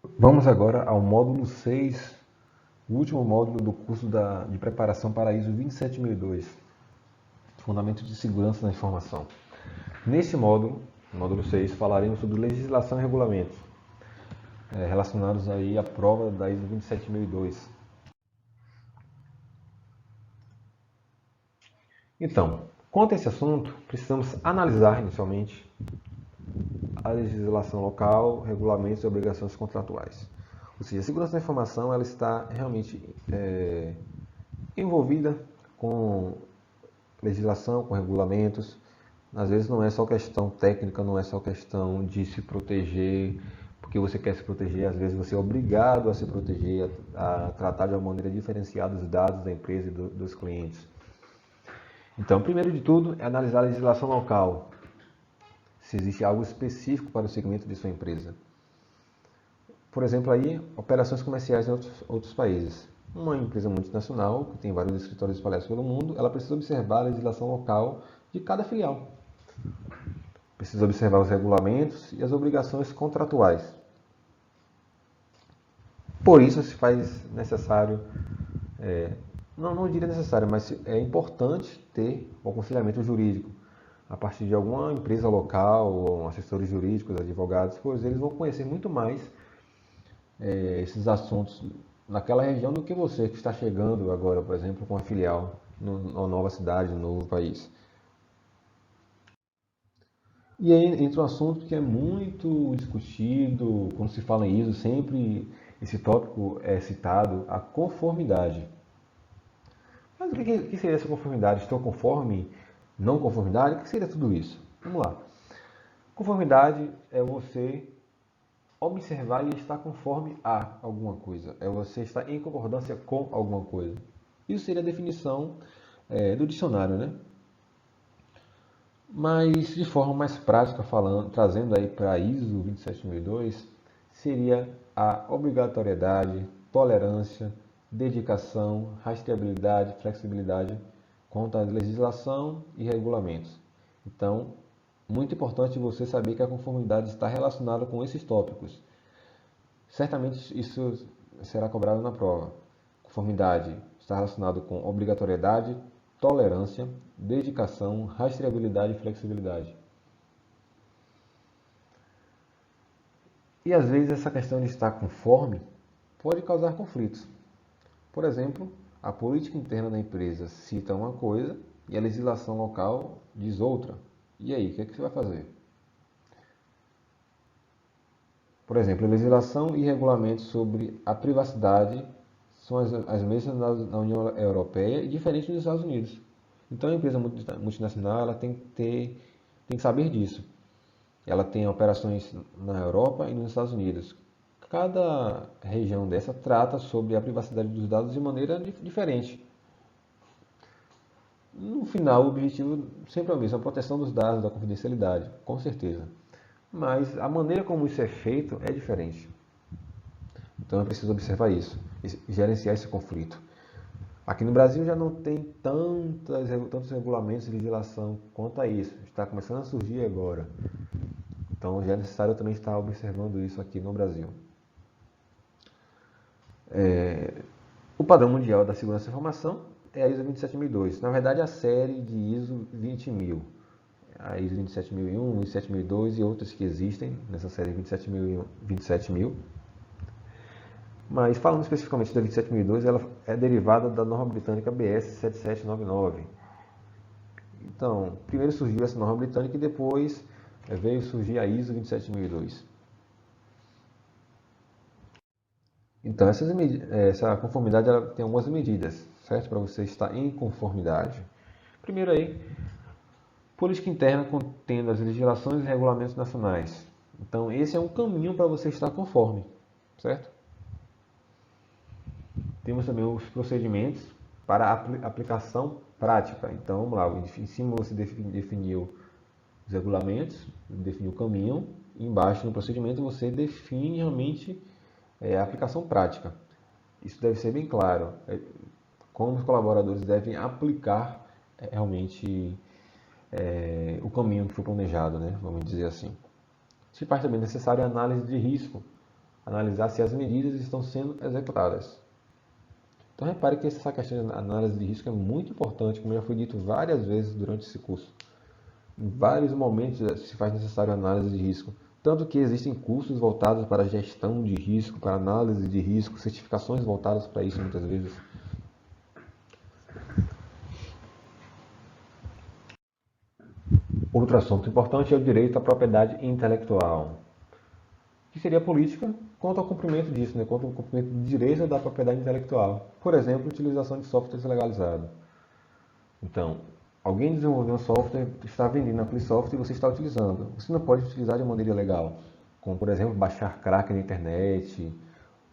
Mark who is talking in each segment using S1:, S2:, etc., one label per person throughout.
S1: Vamos agora ao módulo 6, o último módulo do curso de preparação para a ISO 27002, Fundamentos de Segurança da Informação. Neste módulo 6, falaremos sobre legislação e regulamentos, relacionados aí à prova da ISO 27002. Então, quanto a esse assunto, precisamos analisar inicialmente a legislação local, regulamentos e obrigações contratuais. Ou seja, a segurança da informação ela está realmente envolvida com legislação, com regulamentos. Às vezes não é só questão técnica, não é só questão de se proteger, porque você quer se proteger, às vezes você é obrigado a se proteger, a tratar de uma maneira diferenciada os dados da empresa e dos clientes. Então, primeiro de tudo, é analisar a legislação local, se existe algo específico para o segmento de sua empresa. Por exemplo, aí, operações comerciais em outros países. Uma empresa multinacional, que tem vários escritórios espalhados pelo mundo, ela precisa observar a legislação local de cada filial. Precisa observar os regulamentos e as obrigações contratuais. Por isso se faz necessário, não diria necessário, mas é importante ter o aconselhamento jurídico a partir de alguma empresa local, ou assessores jurídicos, advogados, pois eles vão conhecer muito mais esses assuntos naquela região do que você que está chegando agora, por exemplo, com uma filial numa nova cidade, num novo país. E aí entra um assunto que é muito discutido, quando se fala em ISO, sempre esse tópico é citado, a conformidade. Mas o que seria essa conformidade? Estou conforme? Não conformidade? O que seria tudo isso? Vamos lá. Conformidade é você observar e estar conforme a alguma coisa. É você estar em concordância com alguma coisa. Isso seria a definição do dicionário, né? Mas de forma mais prática falando, trazendo aí para a ISO 27002, seria a obrigatoriedade, tolerância, dedicação, rastreabilidade, flexibilidade quanto à legislação e regulamentos. Então, muito importante você saber que a conformidade está relacionada com esses tópicos. Certamente isso será cobrado na prova. Conformidade está relacionado com obrigatoriedade, tolerância, dedicação, rastreabilidade e flexibilidade. E às vezes essa questão de estar conforme pode causar conflitos. Por exemplo, a política interna da empresa cita uma coisa e a legislação local diz outra. E aí, o que é que você vai fazer? Por exemplo, a legislação e regulamentos sobre a privacidade são as mesmas na União Europeia e diferentes nos Estados Unidos. Então, a empresa multinacional ela tem que saber disso. Ela tem operações na Europa e nos Estados Unidos. Cada região dessa trata sobre a privacidade dos dados de maneira diferente. No final, o objetivo sempre é o mesmo, a proteção dos dados, da confidencialidade, com certeza. Mas a maneira como isso é feito é diferente. Então é preciso observar isso e gerenciar esse conflito. Aqui no Brasil já não tem tantos regulamentos de legislação quanto a isso. Está começando a surgir agora. Então já é necessário também estar observando isso aqui no Brasil. O padrão mundial da segurança da informação é a ISO 27002. Na verdade, a série de ISO 20000. A ISO 27001, 27002 e outras que existem nessa série 27000. Mas falando especificamente da 27002, ela é derivada da norma britânica BS 7799. Então, primeiro surgiu essa norma britânica e depois veio surgir a ISO 27002. Então, essa conformidade ela tem algumas medidas, certo? Para você estar em conformidade. Primeiro aí, política interna contendo as legislações e regulamentos nacionais. Então, esse é um caminho para você estar conforme, certo? Temos também os procedimentos para a aplicação prática. Então, vamos lá, em cima você definiu os regulamentos, definiu o caminho, e embaixo no procedimento você define realmente a aplicação prática. Isso deve ser bem claro, como os colaboradores devem aplicar realmente o caminho que foi planejado, né? Vamos dizer assim. Se faz também necessária a análise de risco analisar se as medidas estão sendo executadas. Então repare que essa questão de análise de risco é muito importante, como já foi dito várias vezes durante esse curso. Em vários momentos se faz necessário análise de risco. Tanto que existem cursos voltados para gestão de risco, para análise de risco, certificações voltadas para isso muitas vezes. Outro assunto importante é o direito à propriedade intelectual, que seria a política quanto ao cumprimento disso, né? Quanto ao cumprimento do direito da propriedade intelectual. Por exemplo, utilização de softwares legalizados. Então, alguém desenvolveu um software, está vendendo aquele software e você está utilizando. Você não pode utilizar de maneira ilegal, como por exemplo baixar crack na internet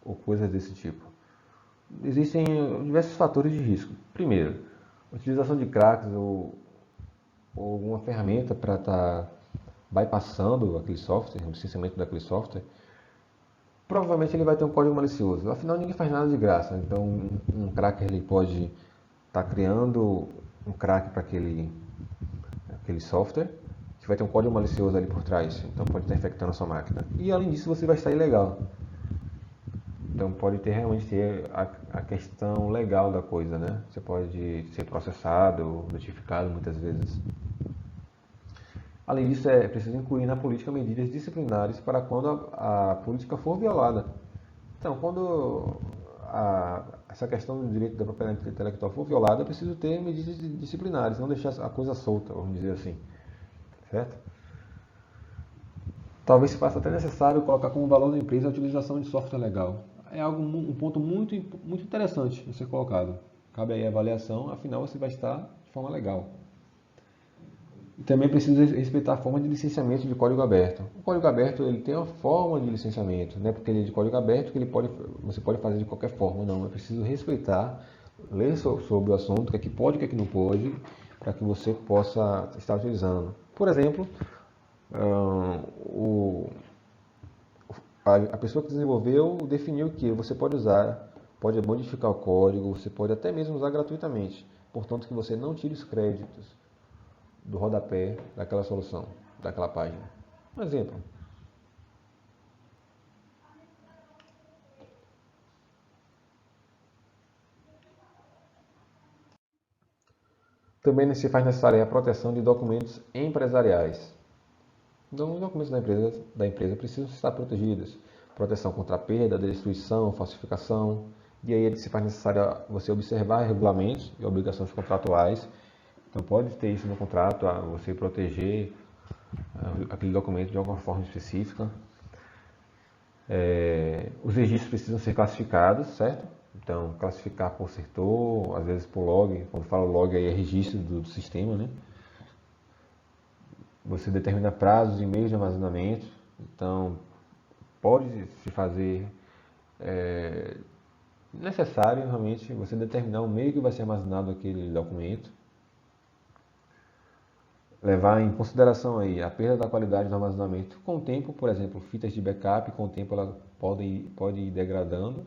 S1: ou coisas desse tipo. Existem diversos fatores de risco. Primeiro, utilização de cracks ou alguma ferramenta para estar bypassando aquele software, o licenciamento daquele software, provavelmente ele vai ter um código malicioso. Afinal, ninguém faz nada de graça. Então, um cracker ele pode estar criando um crack para aquele software, que vai ter um código malicioso ali por trás. Então, pode estar infectando a sua máquina. E, além disso, você vai estar ilegal. Então, pode ter realmente ter a questão legal da coisa, né? Você pode ser processado, notificado muitas vezes. Além disso, é preciso incluir na política medidas disciplinares para quando a política for violada. Então, quando essa questão do direito da propriedade intelectual for violada, é preciso ter medidas disciplinares, não deixar a coisa solta, vamos dizer assim. Certo? Talvez se faça até necessário colocar como valor da empresa a utilização de software legal. É um ponto muito interessante a ser colocado. Cabe aí a avaliação, afinal você vai estar de forma legal. E também precisa respeitar a forma de licenciamento de código aberto. O código aberto ele tem uma forma de licenciamento, não é porque ele é de código aberto que você pode fazer de qualquer forma, não. É preciso respeitar, ler sobre o assunto, o que é que pode e o que é que não pode, para que você possa estar utilizando. Por exemplo, a pessoa que desenvolveu definiu que você pode usar, pode modificar o código, você pode até mesmo usar gratuitamente. Portanto, que você não tire os créditos do rodapé daquela solução, daquela página. Um exemplo. Também se faz necessária a proteção de documentos empresariais. Então, os documentos da empresa precisam estar protegidos. Proteção contra a perda, destruição, falsificação. E aí se faz necessário você observar regulamentos e obrigações contratuais. Então, pode ter isso no contrato, você proteger aquele documento de alguma forma específica. Os registros precisam ser classificados, certo? Então, classificar por setor, às vezes por log. Quando falo log, aí é registro do sistema, né? Você determina prazos e meios de armazenamento. Então, pode se fazer necessário realmente você determinar o meio que vai ser armazenado aquele documento. Levar em consideração aí a perda da qualidade do armazenamento com o tempo, por exemplo, fitas de backup, com o tempo ela pode ir degradando.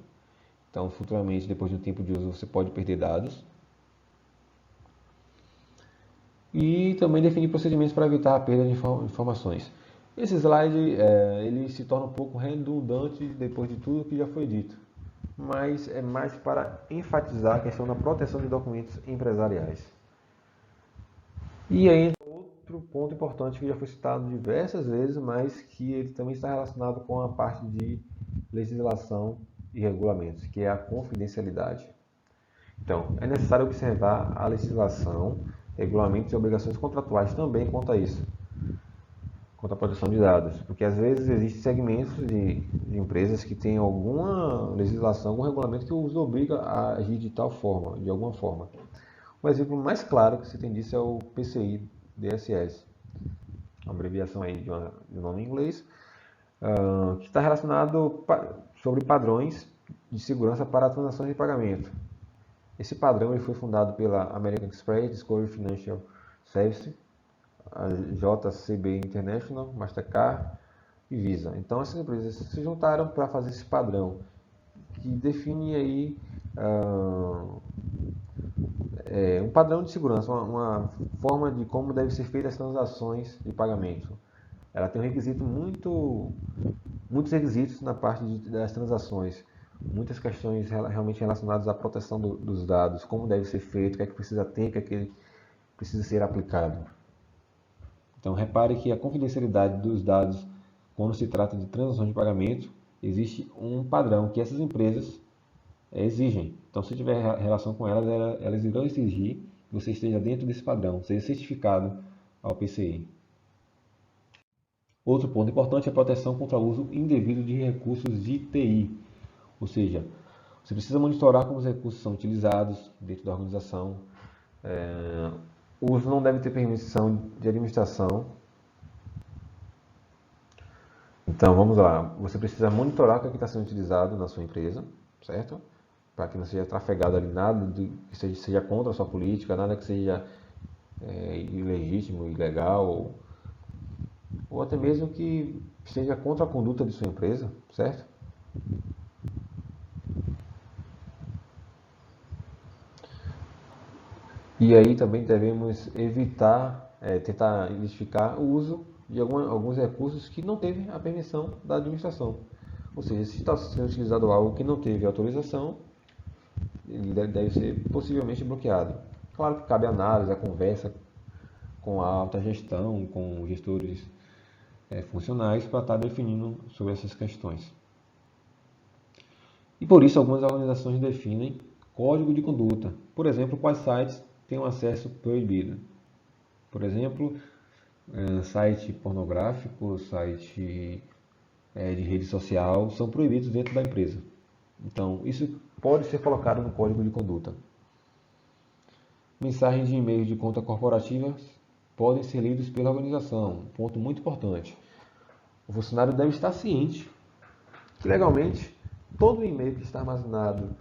S1: Então, futuramente, depois de um tempo de uso, você pode perder dados. E também definir procedimentos para evitar a perda de informações. Esse slide ele se torna um pouco redundante depois de tudo que já foi dito, mas é mais para enfatizar a questão da proteção de documentos empresariais. E aí, outro ponto importante que já foi citado diversas vezes, mas que ele também está relacionado com a parte de legislação e regulamentos, que é a confidencialidade. Então, é necessário observar a legislação, regulamentos e obrigações contratuais também quanto a isso, quanto à proteção de dados, porque às vezes existem segmentos de empresas que têm alguma legislação, algum regulamento que os obriga a agir de tal forma, de alguma forma. Um exemplo mais claro que você tem disso é o PCI DSS, uma abreviação aí de um nome em inglês, que está relacionado sobre padrões de segurança para transações de pagamento. Esse padrão ele foi fundado pela American Express, Discovery Financial Services, a JCB International, Mastercard e Visa. Então essas empresas se juntaram para fazer esse padrão que define aí um padrão de segurança, uma forma de como devem ser feitas as transações de pagamento. Ela tem um requisito muito muitos requisitos na parte das transações, muitas questões realmente relacionadas à proteção dos dados, como deve ser feito, o que é que precisa ter, o que é que precisa ser aplicado. Então, repare que a confidencialidade dos dados, quando se trata de transações de pagamento, existe um padrão que essas empresas exigem. Então, se tiver relação com elas, elas irão exigir que você esteja dentro desse padrão, seja certificado ao PCI. Outro ponto importante é a proteção contra o uso indevido de recursos de TI, ou seja, você precisa monitorar como os recursos são utilizados dentro da organização. O uso não deve ter permissão de administração. Então, vamos lá. Você precisa monitorar o que está sendo utilizado na sua empresa, certo? Para que não seja trafegado ali nada que seja contra a sua política, nada que seja ilegítimo, ilegal, ou até mesmo que seja contra a conduta de sua empresa, certo? E aí também devemos evitar, tentar identificar o uso de alguns recursos que não teve a permissão da administração. Ou seja, se está sendo utilizado algo que não teve autorização, ele deve ser possivelmente bloqueado. Claro que cabe análise, a conversa com a alta gestão, com gestores funcionais para estar definindo sobre essas questões. E por isso algumas organizações definem código de conduta. Por exemplo, quais sites têm um acesso proibido. Por exemplo, site pornográfico, site de rede social são proibidos dentro da empresa. Então, isso pode ser colocado no código de conduta. Mensagens de e-mail de conta corporativa podem ser lidos pela organização. Ponto muito importante. O funcionário deve estar ciente que legalmente todo e-mail que está armazenado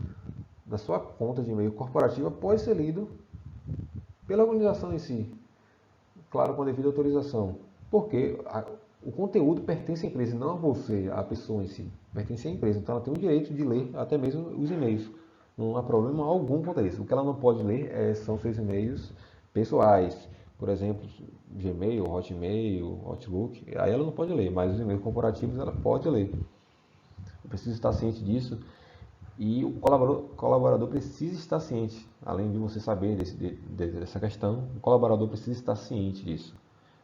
S1: na sua conta de e-mail corporativa pode ser lido pela organização em si. Claro, com a devida autorização. Porque o conteúdo pertence à empresa, não a você, a pessoa em si. Pertence à empresa. Então ela tem o direito de ler até mesmo os e-mails. Não há problema algum quanto a isso. O que ela não pode ler são seus e-mails pessoais. Por exemplo, Gmail, Hotmail, Outlook. Aí ela não pode ler, mas os e-mails corporativos ela pode ler. Eu preciso estar ciente disso. E o colaborador precisa estar ciente, além de você saber dessa questão, o colaborador precisa estar ciente disso.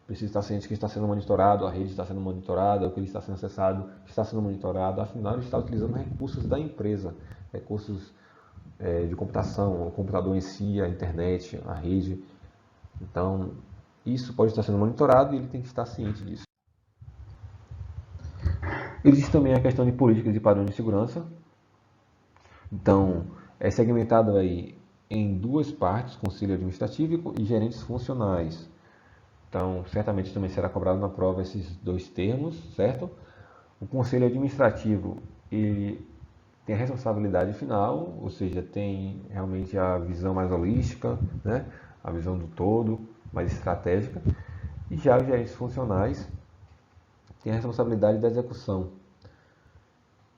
S1: Precisa estar ciente que está sendo monitorado, a rede está sendo monitorada, o que ele está sendo acessado está sendo monitorado, afinal ele está utilizando recursos da empresa, recursos de computação, o computador em si, a internet, a rede. Então, isso pode estar sendo monitorado e ele tem que estar ciente disso. Existe também a questão de políticas e padrões de segurança. Então, é segmentado aí em duas partes, conselho administrativo e gerentes funcionais. Então, certamente também será cobrado na prova esses dois termos, certo? O conselho administrativo, ele tem a responsabilidade final, ou seja, tem realmente a visão mais holística, né? A visão do todo, mais estratégica. E já os gerentes funcionais têm a responsabilidade da execução.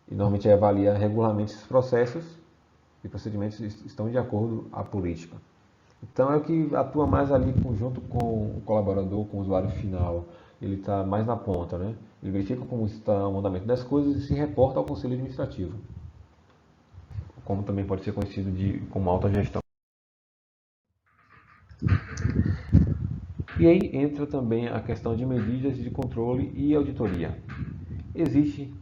S1: E normalmente avalia regularmente esses processos e procedimentos estão de acordo à política. Então é o que atua mais ali junto com o colaborador, com o usuário final. Ele está mais na ponta, né? Ele verifica como está o andamento das coisas e se reporta ao conselho administrativo, como também pode ser conhecido como alta gestão. E aí entra também a questão de medidas de controle e auditoria. Existe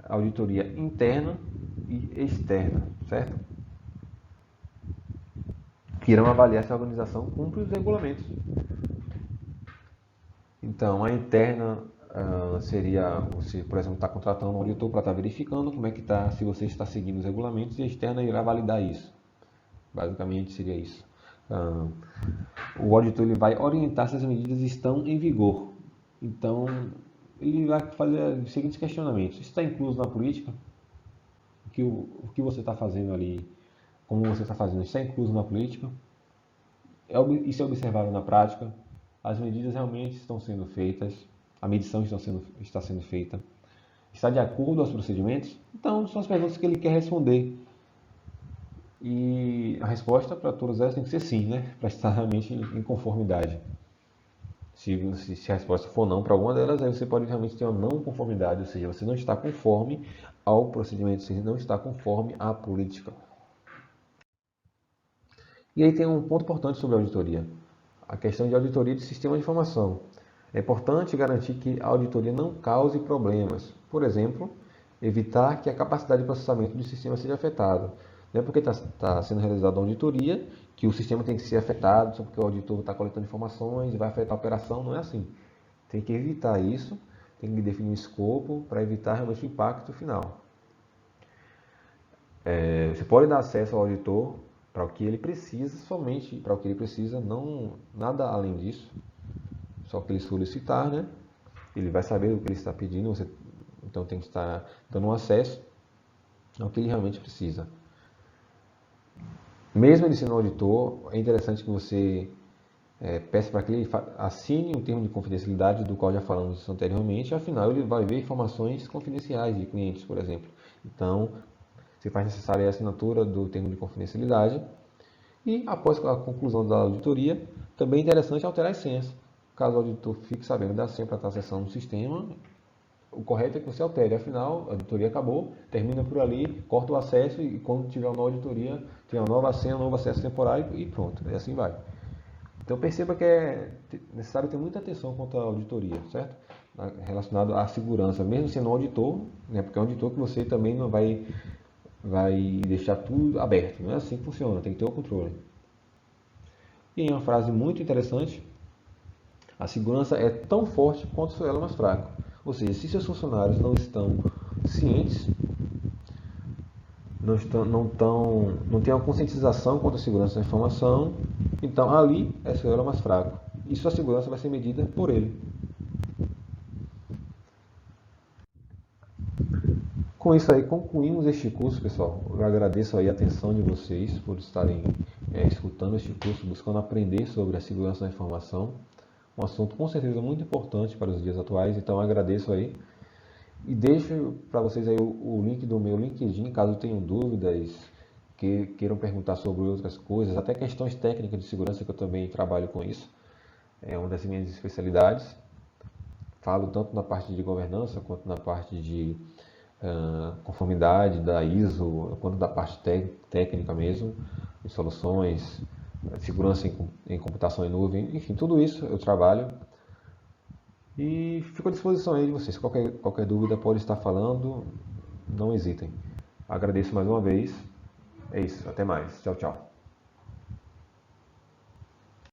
S1: auditoria interna e externa, certo? Que irão avaliar se a organização cumpre os regulamentos. Então, a interna seria você, por exemplo, está contratando um auditor para estar verificando como é que está, se você está seguindo os regulamentos, e a externa irá validar isso. Basicamente seria isso. O auditor ele vai orientar se as medidas estão em vigor. Então, ele vai fazer os seguintes questionamentos: está incluso na política? O que você está fazendo ali, como você está fazendo, está incluso na política? Isso é observável na prática? As medidas realmente estão sendo feitas? A medição está sendo feita? Está de acordo aos procedimentos? Então, são as perguntas que ele quer responder. E a resposta para todas elas tem que ser sim, né? Para estar realmente em conformidade. Se a resposta for não para alguma delas, aí você pode realmente ter uma não conformidade, ou seja, você não está conforme ao procedimento, você não está conforme à política. E aí tem um ponto importante sobre a auditoria, a questão de auditoria de sistema de informação. É importante garantir que a auditoria não cause problemas. Por exemplo, evitar que a capacidade de processamento do sistema seja afetada. Não é porque está sendo realizada uma auditoria que o sistema tem que ser afetado, só porque o auditor está coletando informações e vai afetar a operação, não é assim. Tem que evitar isso, tem que definir um escopo para evitar realmente o impacto final. Você pode dar acesso ao auditor para o que ele precisa, somente para o que ele precisa, não nada além disso. Só que ele solicitar, né? Ele vai saber o que ele está pedindo, você então tem que estar dando um acesso ao que ele realmente precisa. Mesmo ele sendo auditor, é interessante que você peça para que ele assine um termo de confidencialidade do qual já falamos isso anteriormente, afinal ele vai ver informações confidenciais de clientes, por exemplo. Então, se faz necessária a assinatura do termo de confidencialidade e, após a conclusão da auditoria, também é interessante alterar as senhas. Caso o auditor fique sabendo da senha para estar acessando o sistema, o correto é que você altere, afinal, a auditoria acabou, termina por ali, corta o acesso e quando tiver uma nova auditoria, tem uma nova senha, um novo acesso temporário e pronto, e assim vai. Então perceba que é necessário ter muita atenção quanto à auditoria, certo? Relacionado à segurança, mesmo sendo um auditor, né? Porque é um auditor que você também não vai deixar tudo aberto, não é assim que funciona, tem que ter o controle. E uma frase muito interessante, a segurança é tão forte quanto o seu elo mais fraco. Ou seja, se seus funcionários não estão cientes, não têm uma conscientização quanto à segurança da informação, então ali é seu elo mais fraco. E sua segurança vai ser medida por ele. Com isso aí, concluímos este curso, pessoal. Eu agradeço aí a atenção de vocês por estarem escutando este curso, buscando aprender sobre a segurança da informação. Um assunto com certeza muito importante para os dias atuais, então eu agradeço aí. E deixo para vocês aí o link do meu LinkedIn, caso tenham dúvidas, que queiram perguntar sobre outras coisas, até questões técnicas de segurança, que eu também trabalho com isso. É uma das minhas especialidades. Falo tanto na parte de governança, quanto na parte de conformidade da ISO, quanto da parte técnica mesmo, de soluções, segurança em computação em nuvem, enfim, tudo isso eu trabalho. E fico à disposição aí de vocês. Qualquer dúvida pode estar falando, não hesitem. Agradeço mais uma vez. É isso, até mais. Tchau, tchau.